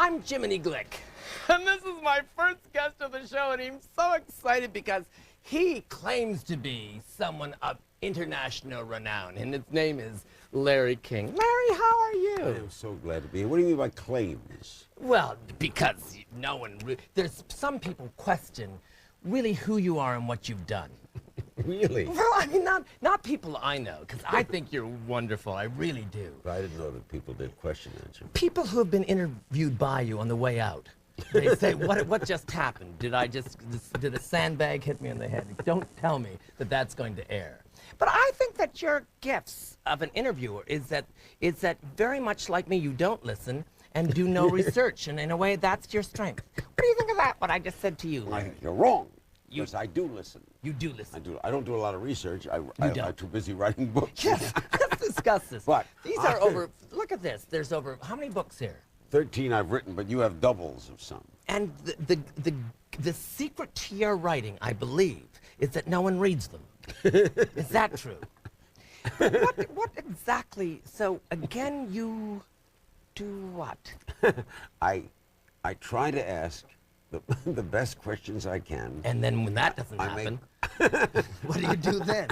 I'm Jiminy Glick, and this is my first guest of the show, and I'm so excited because he claims to be someone of international renown, and his name is Larry King. Larry, how are you? I am so glad to be here. What do you mean by claims? Well, because no one, there's some people question really who you are and what you've done. Really? Well, I mean, not people I know, because I think you're wonderful. I really do. But I didn't know that people did question that. People who have been interviewed by you on the way out, they say, what just happened? Did a sandbag hit me on the head? Don't tell me that that's going to air. But I think that your gifts of an interviewer is that very much like me, you don't listen and do no research, and in a way, that's your strength. What do you think of that, what I just said to you, Larry? You're wrong. Yes, I do listen. You do listen. I don't do a lot of research. I'm too busy writing books. Yes, let's discuss this. But these are over, look at this. There's over, how many books here? 13 I've written, but you have doubles of some. And the secret to your writing, I believe, is that no one reads them. Is that true? But what exactly, so again, you do what? I try to ask the best questions I can. And then when that doesn't happen, what do you do then?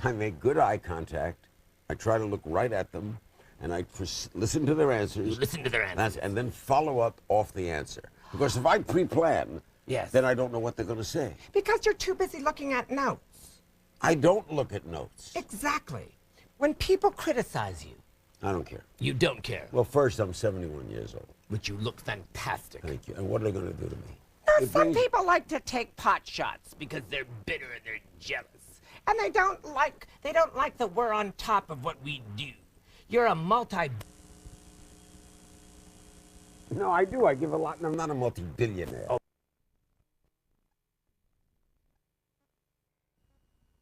I make good eye contact. I try to look right at them, and I listen to their answers. You listen to their answers. And then follow up off the answer. Because if I pre-plan, yes, then I don't know what they're going to say. Because you're too busy looking at notes. I don't look at notes. Exactly. When people criticize you, I don't care. You don't care. Well, first, I'm 71 years old. But you look fantastic. Thank you. And what are they going to do to me? Now, some people like to take pot shots because they're bitter and they're jealous. And they don't like that we're on top of what we do. You're a No, I do. I give a lot, and I'm not a multi-billionaire. Oh.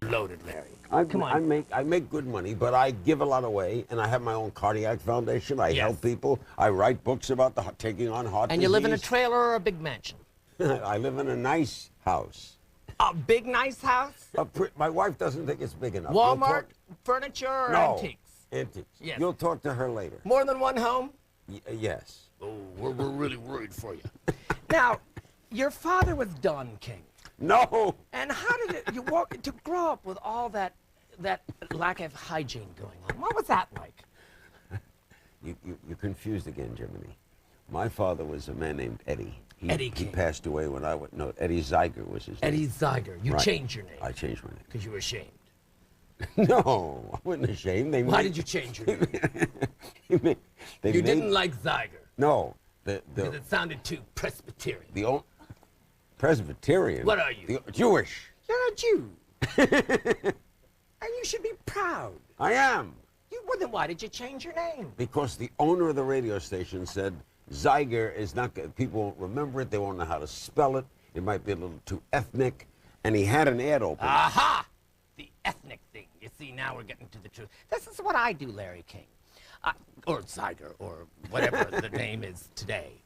Loaded, Larry. Come on. I make good money, but I give a lot away, and I have my own cardiac foundation. I help people. I write books about taking on heart disease. And you live in a trailer or a big mansion? I live in a nice house. A big, nice house? My wife doesn't think it's big enough. Walmart, furniture, or antiques? Antiques. Yes. You'll talk to her later. More than one home? Yes. Oh, we're really worried for you. Now, your father was Don King. No. And how did you walk to grow up with all that lack of hygiene going on? What was that like? You're confused again, Jiminy. My father was a man named Eddie. Eddie King. He passed away when no, Eddie Zeiger was his name. Eddie Zeiger. You changed your name. I changed my name. Because you were ashamed. No, I wasn't ashamed. Why did you change your name? You didn't like Zeiger. No. Because it sounded too Presbyterian. Presbyterian? What are you? Jewish. You're a Jew. And you should be proud. I am. Well, then why did you change your name? Because the owner of the radio station said Zeiger is not good. People won't remember it. They won't know how to spell it. It might be a little too ethnic. And he had an ad open. Aha! The ethnic thing. You see, now we're getting to the truth. This is what I do, Larry King. Or Zeiger, or whatever the name is today.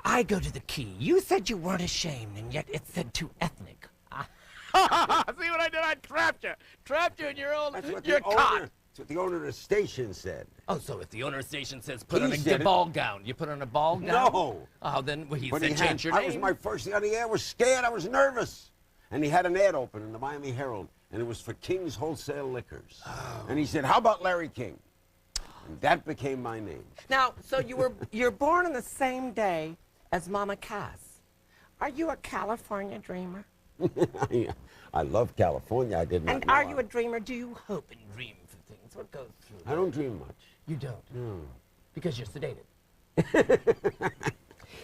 I go to the key. You said you weren't ashamed, and yet it said too ethnic. See what I did? I trapped you. Trapped you in your own, your cot. That's what the owner of the station said. Oh, so if the owner of the station says put on a ball gown, you put on a ball gown? No. Oh, then he said change your name. I was my first day on the air. I was scared. I was nervous. And he had an ad open in the Miami Herald, and it was for King's Wholesale Liquors. Oh. And he said, how about Larry King? And that became my name. Now, so you're born on the same day as Mama Cass. Are you a California dreamer? I love California. I did not And know are you a dreamer? Do you hope and dream for things? What goes through that? I don't dream much. You don't? No. Because you're sedated.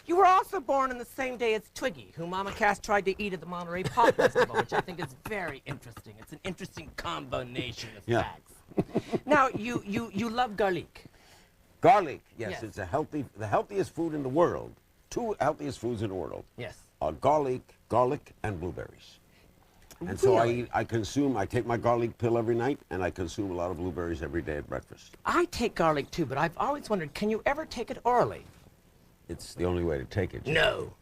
You were also born on the same day as Twiggy, who Mama Cass tried to eat at the Monterey Pop Festival, which I think is very interesting. It's an interesting combination of facts. Now, you love garlic. Garlic, yes. It's the healthiest food in the world. Two healthiest foods in the world. Yes. Are garlic, and blueberries. And so I take my garlic pill every night, and I consume a lot of blueberries every day at breakfast. I take garlic too, but I've always wondered, can you ever take it orally? It's the only way to take it. No.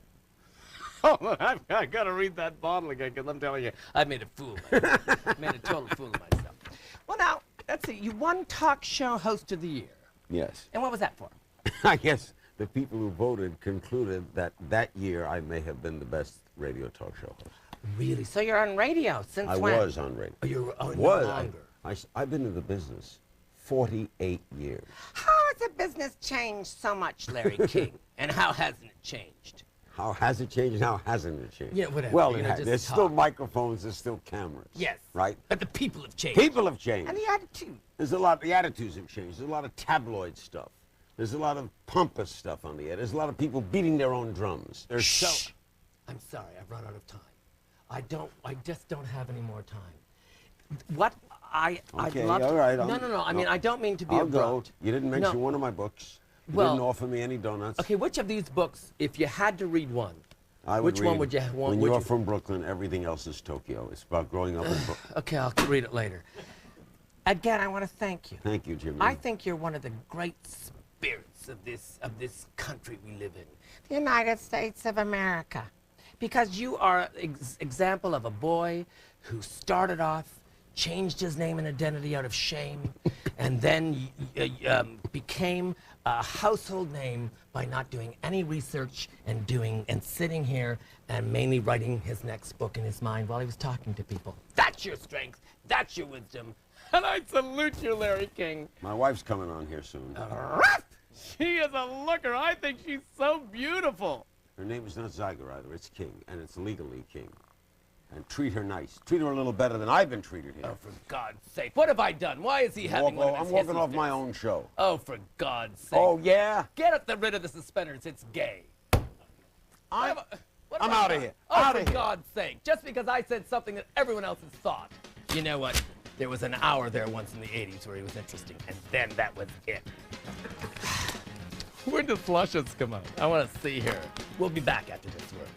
Oh, I've got to read that bottle again, because I'm telling you, I made a fool of myself. Made a total fool of myself. Well, now, let's see. You won Talk Show Host of the Year. Yes. And what was that for? I guess the people who voted concluded that that year I may have been the best radio talk show host. Really? So you're on radio since I when? was on radio. Oh, you're no Was. longer. I've been in the business 48 years. How has the business changed so much, Larry King? And how hasn't it changed? How has it changed and how hasn't it changed? Yeah, whatever. Well, You know, just there's still talk. microphones, there's still cameras. Yes. Right? But the people have changed. People have changed. And the attitude. There's a lot, the attitudes have changed. There's a lot of tabloid stuff. There's a lot of pompous stuff on the air. There's a lot of people beating their own drums. There's Shh. I'm sorry, I've run out of time. I just don't have any more time. What I'd Okay, love to, all right, No. I mean, I don't mean to be I'll go. abrupt. You didn't mention No. one of my books. You Well- didn't offer me any donuts. Okay, which of these books, if you had to read one, I would which one read, would you want? When would you're you- from Brooklyn, everything else is Tokyo. It's about growing up in Brooklyn. Okay, I'll read it later. Again, I want to thank you. Thank you, Jimmy. I think you're one of the great spirits of this country we live in, the United States of America, because you are an example of a boy who started off, changed his name and identity out of shame, and then became a household name by not doing any research and sitting here and mainly writing his next book in his mind while he was talking to people. That's your strength. That's your wisdom. And I salute you, Larry King. My wife's coming on here soon. She is a looker. I think she's so beautiful. Her name is not Zyger either. It's King, and it's legally King. And treat her nice. Treat her a little better than I've been treated here. Oh, for God's sake. What have I done? Why is he having one of I'm his walking hissy off my fits? own show. Oh, for God's sake. Oh, yeah? Get rid of the suspenders. It's gay. I'm What have I outta done? here. Oh, Outta for here. God's sake. Just because I said something that everyone else has thought. You know what? There was an hour there once in the 80s where he was interesting, and then that was it. When does Flushes come out? I want to see her. We'll be back after this word.